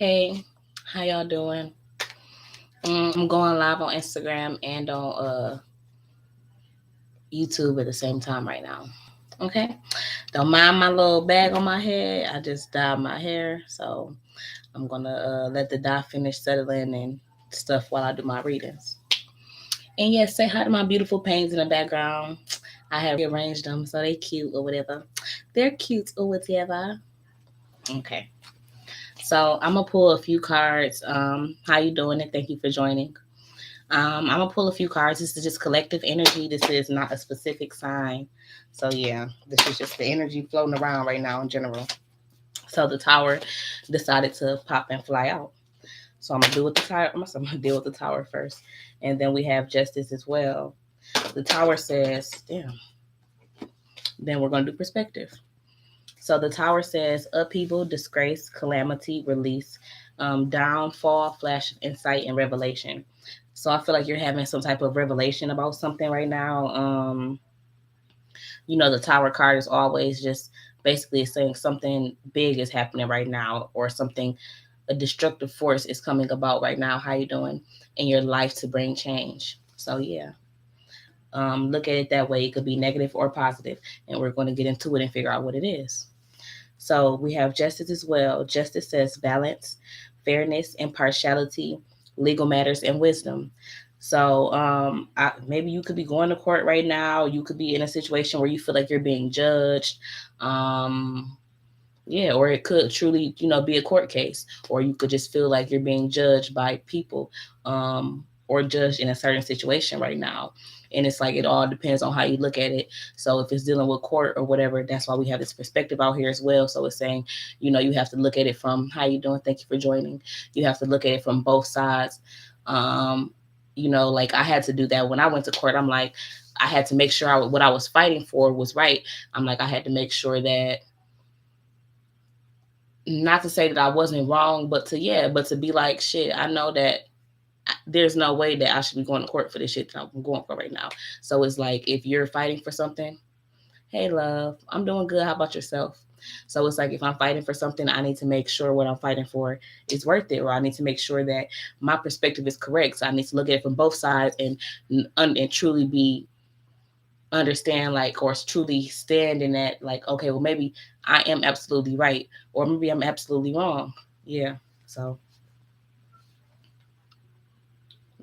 Hey, how y'all doing? I'm going live on Instagram and on YouTube at the same time right now. Okay, don't mind my little bag on my head. I just dyed my hair, so I'm gonna let the dye finish settling and stuff while I do my readings. And yes, say hi to my beautiful paintings in the background. I have rearranged them so they cute or whatever. They're cute or whatever. Okay, so I'm gonna pull a few cards. How you doing? And thank you for joining. I'm gonna pull a few cards. This is just collective energy. This is not a specific sign. So yeah, this is just the energy floating around right now in general. So the tower decided to pop and fly out. So I'm gonna deal with the tower. I'm gonna deal with the tower first, and then we have justice as well. The tower says, "Damn." Then we're gonna do perspective. So the tower says upheaval, disgrace, calamity, release, downfall, flash of insight, and revelation. So I feel like you're having some type of revelation about something right now. The tower card is always just basically saying something big is happening right now, or something, a destructive force is coming about right now. How you doing in your life to bring change? So yeah, look at it that way. It could be negative or positive, and we're going to get into it and figure out what it is. So we have justice as well. Justice says balance, fairness, impartiality, legal matters, and wisdom. So maybe you could be going to court right now. You could be in a situation where you feel like you're being judged. Um, yeah, or it could truly, be a court case, or you could just feel like you're being judged by people, or judged in a certain situation right now. And it's like it all depends on how you look at it. So if it's dealing with court or whatever, that's why we have this perspective out here as well. So it's saying, you have to look at it from how you doing. Thank you for joining. You have to look at it from both sides. Um, like I had to do that when I went to court. I'm like, I had to make sure what I was fighting for was right. I'm like, I had to make sure that, not to say that I wasn't wrong, but to be like, shit, I know that there's no way that I should be going to court for this shit that I'm going for right now. So it's like, if you're fighting for something, hey, love, I'm doing good. How about yourself? So it's like, if I'm fighting for something, I need to make sure what I'm fighting for is worth it, or I need to make sure that my perspective is correct. So I need to look at it from both sides and truly be understand, like, or truly stand in that, like, okay, well, maybe I am absolutely right, or maybe I'm absolutely wrong. Yeah. So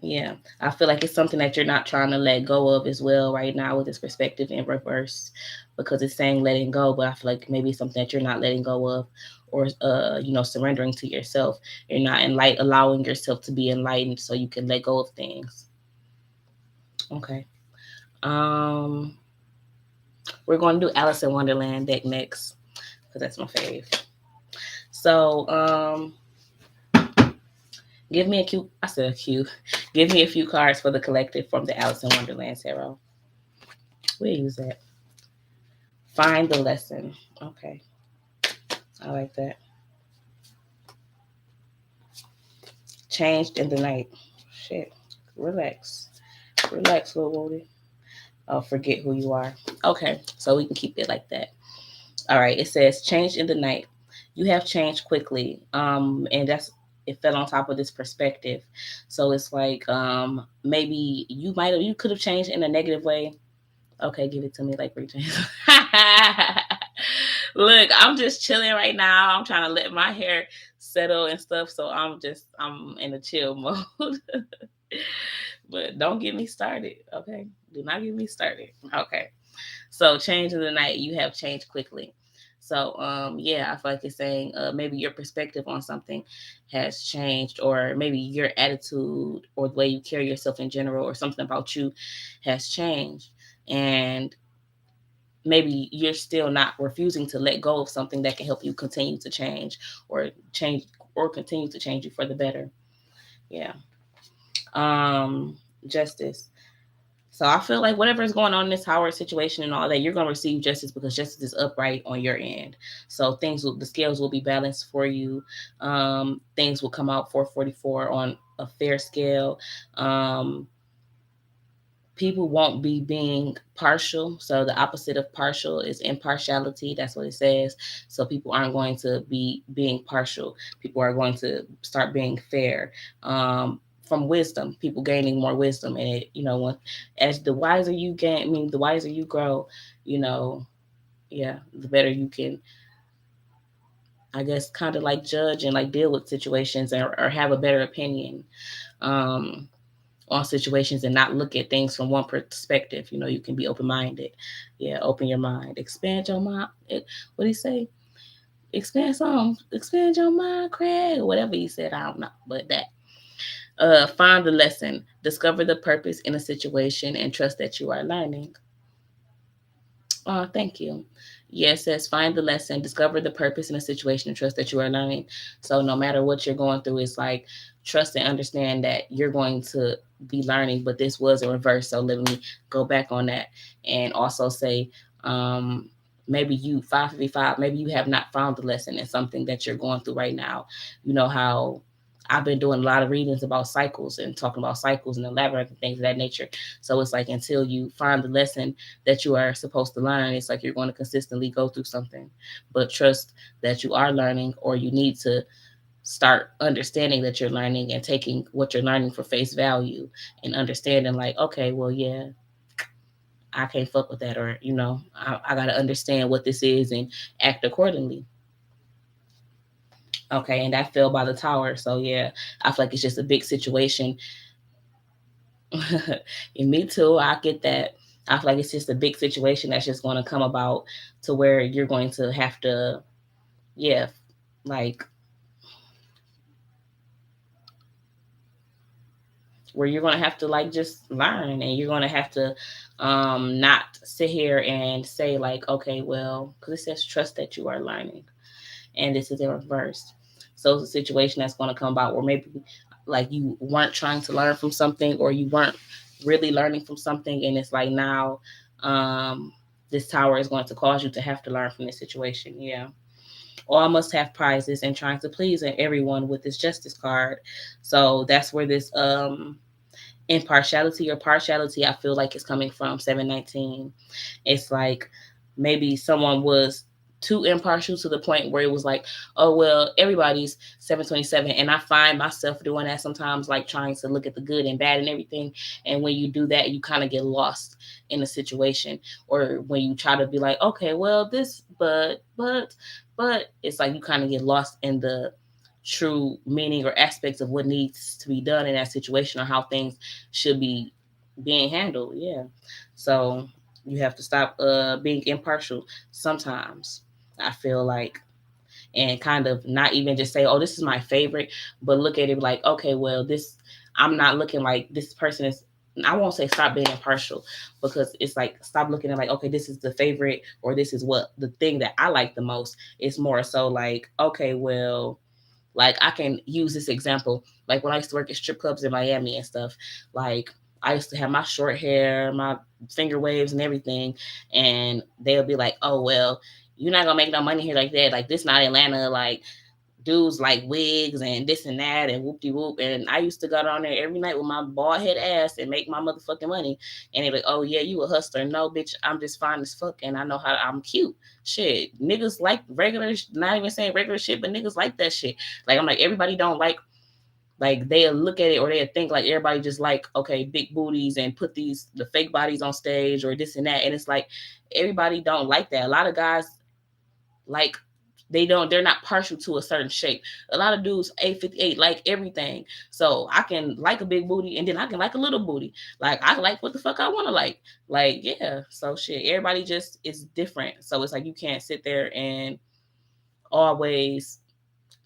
yeah, I feel like it's something that you're not trying to let go of as well right now with this perspective in reverse, because it's saying letting go, but I feel like maybe it's something that you're not letting go of, or surrendering to yourself. You're not allowing yourself to be enlightened so you can let go of things. Okay. Um, we're going to do Alice in Wonderland deck next because that's my fave. So, give me a cue. I said a cue. Give me a few cards for the collective from the Alice in Wonderland tarot. We'll use that. Find the lesson. Okay, I like that. Changed in the night. Shit. Relax. Relax, little Woody. Oh, forget who you are. Okay, so we can keep it like that. All right. It says changed in the night. You have changed quickly. And that's, it fell on top of this perspective. So it's like, maybe you could have changed in a negative way. Okay, give it to me like Brie James. Look, I'm just chilling right now. I'm trying to let my hair settle and stuff. So I'm in a chill mode. But don't get me started. Okay. Do not get me started. Okay. So change in the night, you have changed quickly. So yeah, I feel like it's saying maybe your perspective on something has changed, or maybe your attitude or the way you carry yourself in general, or something about you has changed. And maybe you're still not refusing to let go of something that can help you continue to change or continue to change you for the better. Yeah. Um, justice. So I feel like whatever is going on in this Howard situation and all that, you're gonna receive justice because justice is upright on your end. So the scales will be balanced for you. Things will come out 444 on a fair scale. Um, people won't be being partial. So the opposite of partial is impartiality. That's what it says. So people aren't going to be being partial. People are going to start being fair. From wisdom, people gaining more wisdom, and it, as the wiser you gain, I mean, the wiser you grow, you know, yeah, the better you can, I guess, kind of like judge and like deal with situations, or have a better opinion. Um, on situations and not look at things from one perspective. You can be open minded. Yeah, open your mind, expand your mind. What do you say? Expand your mind, Craig, or whatever he said. I don't know, but that. Find the lesson, discover the purpose in a situation, and trust that you are learning. Oh, thank you. Yes, it says find the lesson, discover the purpose in a situation, and trust that you are learning. So no matter what you're going through, it's like trust and understand that you're going to be learning. But this was a reverse. So let me go back on that and also say, um, maybe you 555, maybe you have not found the lesson in something that you're going through right now. You know how I've been doing a lot of readings about cycles and talking about cycles and the labyrinth and things of that nature. So it's like until you find the lesson that you are supposed to learn, it's like you're going to consistently go through something. But trust that you are learning, or you need to start understanding that you're learning and taking what you're learning for face value, and understanding like, okay, well, yeah, I can't fuck with that, or I got to understand what this is and act accordingly. Okay, and that fell by the tower. So yeah, I feel like it's just a big situation. And me too, I get that. I feel like it's just a big situation that's just going to come about to where you're going to have to, yeah, like where you're going to have to like just learn, and you're going to have to not sit here and say like, okay, well, because it says trust that you are learning, and this is in reverse. So it's a situation that's going to come about where maybe like you weren't trying to learn from something, or you weren't really learning from something, and it's like now um this tower is going to cause you to have to learn from this situation. Yeah. All must have prizes, and trying to please everyone with this justice card. So that's where this impartiality or partiality, I feel like, is coming from 719. It's like maybe someone was too impartial to the point where it was like, oh well, everybody's 727. And I find myself doing that sometimes, like trying to look at the good and bad and everything. And when you do that, you kind of get lost in a situation. Or when you try to be like, okay, well, this, but it's like you kind of get lost in the true meaning or aspects of what needs to be done in that situation, or how things should be being handled. Yeah. So you have to stop being impartial sometimes, I feel like, and kind of not even just say, oh, this is my favorite, but look at it like, okay, well, this, I'm not looking like this person is, I won't say stop being impartial, because it's like stop looking at like, okay, this is the favorite, or this is what the thing that I like the most. It's more so like, okay, well, like I can use this example. Like when I used to work at strip clubs in Miami and stuff, like I used to have my short hair, my finger waves and everything, and they'll be like, "Oh well, you're not gonna make no money here like that. Like this not Atlanta. Like dudes like wigs and this and that and whoop de whoop." And I used to go down there every night with my bald head ass and make my motherfucking money. And they like, "Oh yeah, you a hustler?" No, bitch, I'm just fine as fuck, and I know how I'm cute. Shit, niggas like regular, not even saying regular shit, but niggas like that shit. Like I'm like, everybody don't like they'll look at it, or they'll think like everybody just like, okay, big booties and put these the fake bodies on stage or this and that. And it's like everybody don't like that. A lot of guys like, they're not partial to a certain shape. A lot of dudes 858 like everything. So I can like a big booty, and then I can like a little booty. Like I like what the fuck I want to like. Like yeah. So shit, everybody just is different. So it's like you can't sit there and always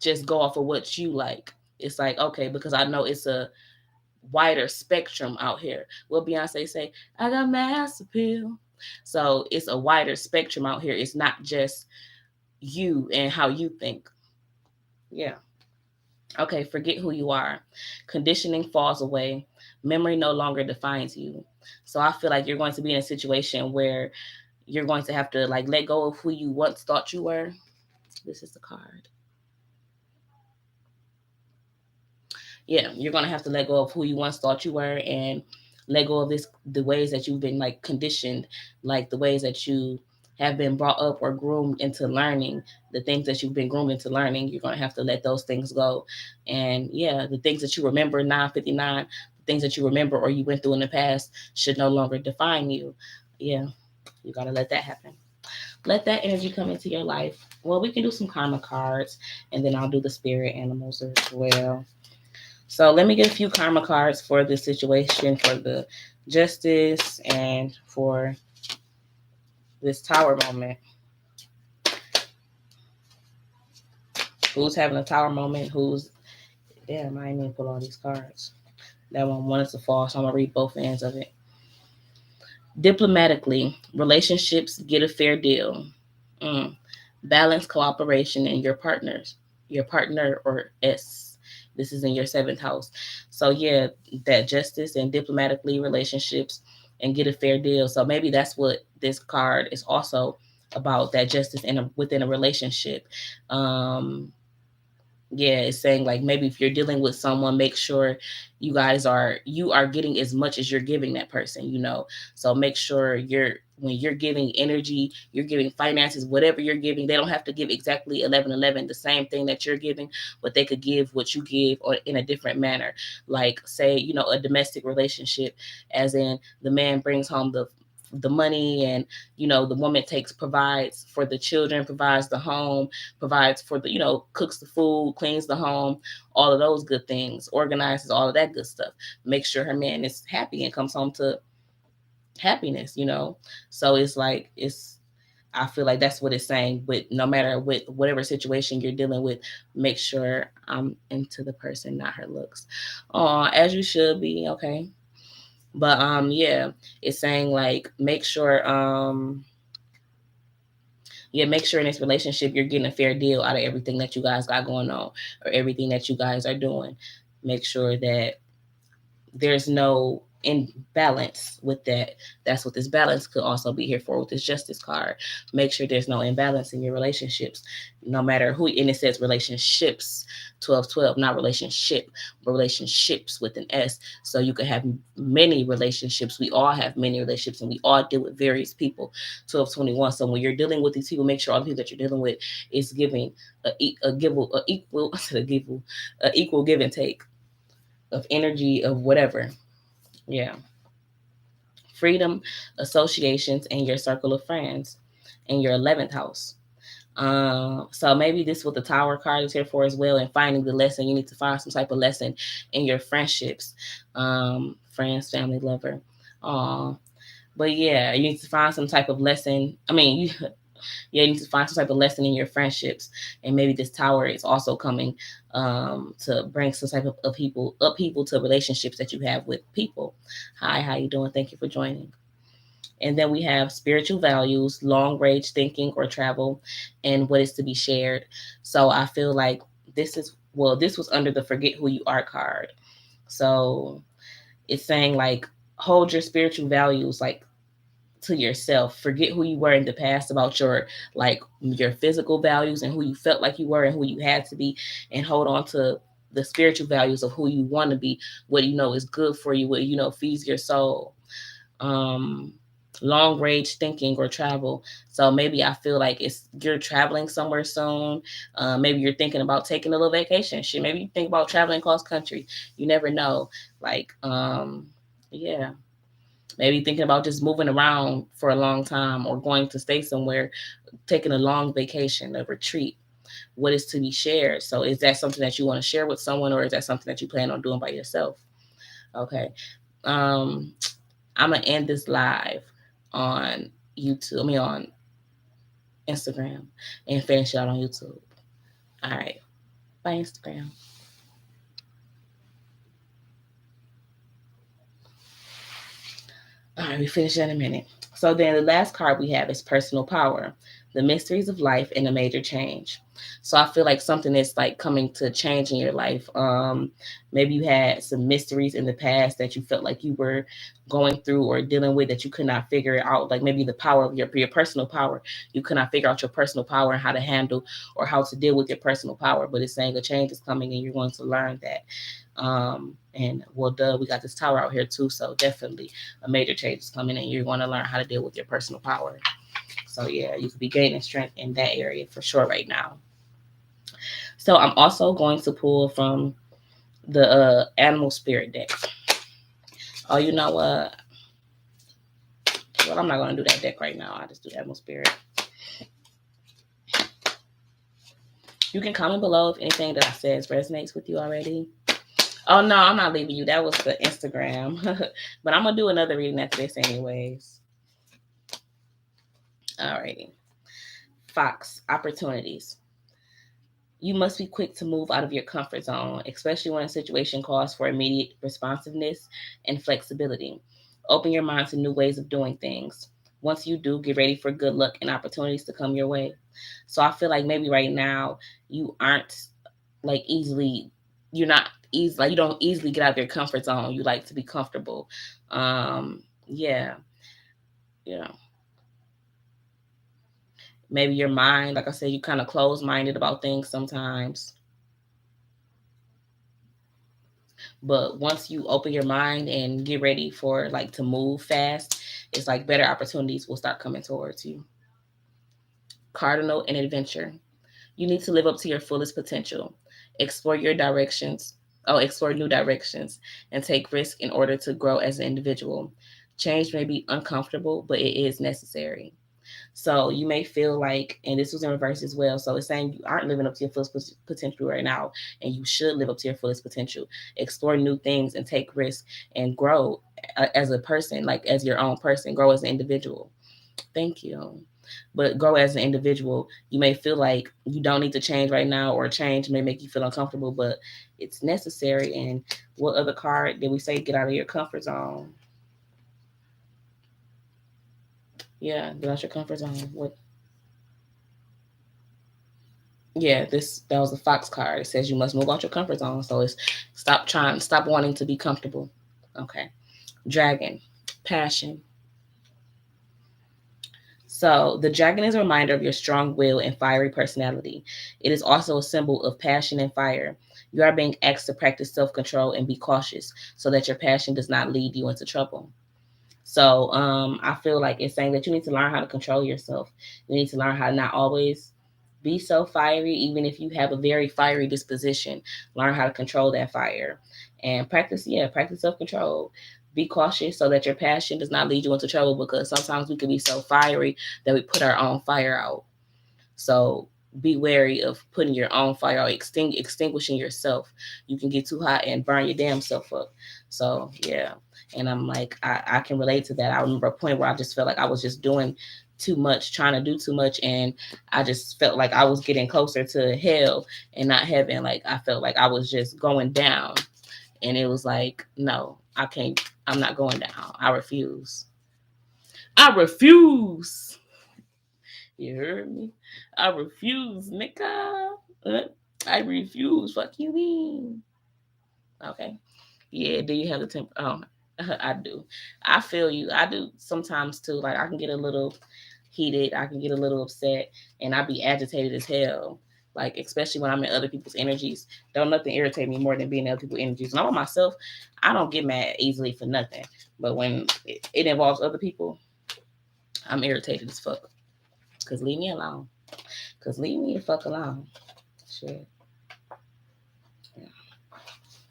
just go off of what you like. It's like, okay, because I know it's a wider spectrum out here. What Beyonce say, I got mass appeal. So it's a wider spectrum out here. It's not just you and how you think. Yeah. Okay, forget who you are. Conditioning falls away. Memory no longer defines you. So I feel like you're going to be in a situation where you're going to have to like let go of who you once thought you were. This is the card. Yeah, you're going to have to let go of who you once thought you were, and let go of this, the ways that you've been like conditioned, like the ways that you have been brought up or groomed into learning, the things that you've been groomed into learning, you're going to have to let those things go. And yeah, the things that you remember 959, the things that you remember or you went through in the past should no longer define you. Yeah, you got to let that happen. Let that energy come into your life. Well, we can do some karma cards, and then I'll do the spirit animals as well. So let me get a few karma cards for the situation, for the justice, and for this tower moment. Who's having a tower moment? Who's, damn, I didn't even pull all these cards. That one wanted to fall, so I'm gonna read both ends of it. Diplomatically, relationships get a fair deal. Mm. Balance cooperation in your partner or S. This is in your seventh house. So yeah, that justice and diplomatically relationships and get a fair deal. So maybe that's what this card is also about, that justice within a relationship. Um, yeah, it's saying like maybe if you're dealing with someone, make sure you are getting as much as you're giving that person, you know. So make sure when you're giving energy, you're giving finances, whatever you're giving, they don't have to give exactly 1111 the same thing that you're giving, but they could give what you give or in a different manner. Like say, you know, a domestic relationship, as in the man brings home the money, and you know the woman provides for the children, provides the home, provides for the, you know, cooks the food, cleans the home, all of those good things, organizes all of that good stuff, make sure her man is happy and comes home to happiness, you know. So it's like, it's, I feel like that's what it's saying. But no matter with whatever situation you're dealing with, make sure I'm into the person, not her looks. As you should be, okay. But yeah, it's saying like make sure yeah, make sure in this relationship you're getting a fair deal out of everything that you guys got going on or everything that you guys are doing. Make sure that there's no imbalance with that. That's what this balance could also be here for with this justice card. Make sure there's no imbalance in your relationships, no matter who. And it says relationships, 1212, not relationship, but relationships with an S. So you could have many relationships. We all have many relationships, and we all deal with various people. 1221. So when you're dealing with these people, make sure all the people that you're dealing with is giving a equal a equal give and take of energy, of whatever. Yeah. Freedom, associations, and your circle of friends in your 11th house. So maybe this is what the Tower card is here for as well. And finding the lesson, you need to find some type of lesson in your friendships, friends, family, lover. But yeah, you need to find some type of lesson. I mean, you need to find some type of lesson in your friendships, and maybe this tower is also coming to bring some type of upheaval to relationships that you have with people. Hi, how you doing? Thank you for joining. And then we have spiritual values, long range thinking or travel, and what is to be shared. So I feel like this was under the forget who you are card. So it's saying like hold your spiritual values like to yourself. Forget who you were in the past about your physical values and who you felt like you were and who you had to be, and hold on to the spiritual values of who you want to be, what you know is good for you, what you know feeds your soul. Um Long range thinking or travel. So maybe I feel like it's you're traveling somewhere soon. Maybe you're thinking about taking a little vacation. Shit, maybe you think about traveling across country. You never know. Like, yeah, maybe thinking about just moving around for a long time or going to stay somewhere, taking a long vacation, a retreat. What is to be shared? So is that something that you want to share with someone, or is that something that you plan on doing by yourself? Okay. um I'm gonna end this live on YouTube, I mean on Instagram, and finish it out on YouTube. All right, bye Instagram. All right, we finish in a minute. So then the last card we have is personal power. the mysteries of life, and a major change. So I feel like something is like coming to change in your life. Maybe you had some mysteries in the past that you felt like you were going through or dealing with that you could not figure it out. Like maybe the power of your personal power, you could not figure out your personal power and how to handle or how to deal with your personal power. But it's saying a change is coming and you're going to learn that. And well, duh, we got this tower out here too, so definitely a major change is coming and you're going to learn how to deal with your personal power. So yeah, you could be gaining strength in that area for sure right now. So I'm also going to pull from the animal spirit deck. Oh, you know what? Well, I'm not going to do that deck right now. I'll just do animal spirit. You can comment below if anything that I said resonates with you already. Oh no, I'm not leaving you. That was the Instagram. But I'm gonna do another reading after this anyways. Alrighty. Fox, opportunities. You must be quick to move out of your comfort zone, especially when a situation calls for immediate responsiveness and flexibility. Open your mind to new ways of doing things. Once you do, get ready for good luck and opportunities to come your way. So I feel like maybe right now you aren't like easily, you're not easy, like you don't easily get out of your comfort zone. You like to be comfortable. Yeah, yeah. Maybe your mind, like I said, you kind of close minded about things sometimes. But once you open your mind and get ready for like to move fast, it's like better opportunities will start coming towards you. Cardinal and adventure. You need to live up to your fullest potential. Explore your directions. Explore new directions and take risk in order to grow as an individual. Change may be uncomfortable, but it is necessary. So you may feel like, and this was in reverse as well. So it's saying you aren't living up to your fullest potential right now, and you should live up to your fullest potential. Explore new things and take risks and grow as a person, like as your own person, grow as an individual. Thank you. But grow as an individual. You may feel like you don't need to change right now, or change may make you feel uncomfortable, but it's necessary. And what other card did we say? Get out of your comfort zone. Yeah, get out your comfort zone. What? Yeah, that was the Fox card. It says you must move out your comfort zone. So it's stop wanting to be comfortable. Okay. Dragon, passion. So the dragon is a reminder of your strong will and fiery personality. It is also a symbol of passion and fire. You are being asked to practice self-control and be cautious so that your passion does not lead you into trouble. So I feel like it's saying that you need to learn how to control yourself. You need to learn how to not always be so fiery, even if you have a very fiery disposition. Learn how to control that fire and practice self control. Be cautious so that your passion does not lead you into trouble, because sometimes we can be so fiery that we put our own fire out. So be wary of putting your own fire out, extinguishing yourself. You can get too hot and burn your damn self up. So yeah. And I'm like, I can relate to that. I remember a point where I just felt like I was just doing too much, trying to do too much, and I just felt like I was getting closer to hell and not heaven. Like I felt like I was just going down. And it was like, no, I can't, I'm not going down. I refuse. I refuse. You heard me? I refuse, nigga. I refuse. Fuck you mean? Okay. Yeah, do you have the temper? Oh, I do. I feel you. I do sometimes too. Like I can get a little heated. I can get a little upset, and I be agitated as hell. Like especially when I'm in other people's energies. Don't nothing irritate me more than being in other people's energies. When I'm on myself, I don't get mad easily for nothing. But when it involves other people, I'm irritated as fuck. Cause leave me alone. Cause leave me the fuck alone. Shit. Yeah.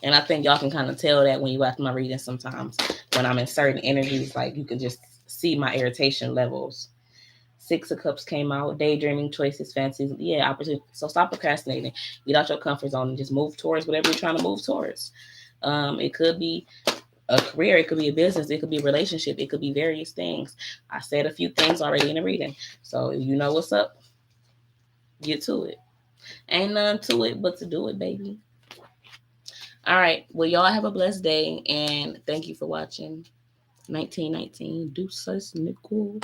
And I think y'all can kind of tell that when you watch my reading sometimes. When I'm in certain energies, like you can just see my irritation levels. Six of Cups came out, daydreaming, choices, fancies, yeah, opportunity. So stop procrastinating. Get out your comfort zone and just move towards whatever you're trying to move towards. It could be a career, it could be a business, it could be a relationship, it could be various things. I said a few things already in the reading. So if you know what's up, get to it. Ain't nothing to it but to do it, baby. All right. Well, y'all have a blessed day, and thank you for watching. 1919 Deuces Nickel.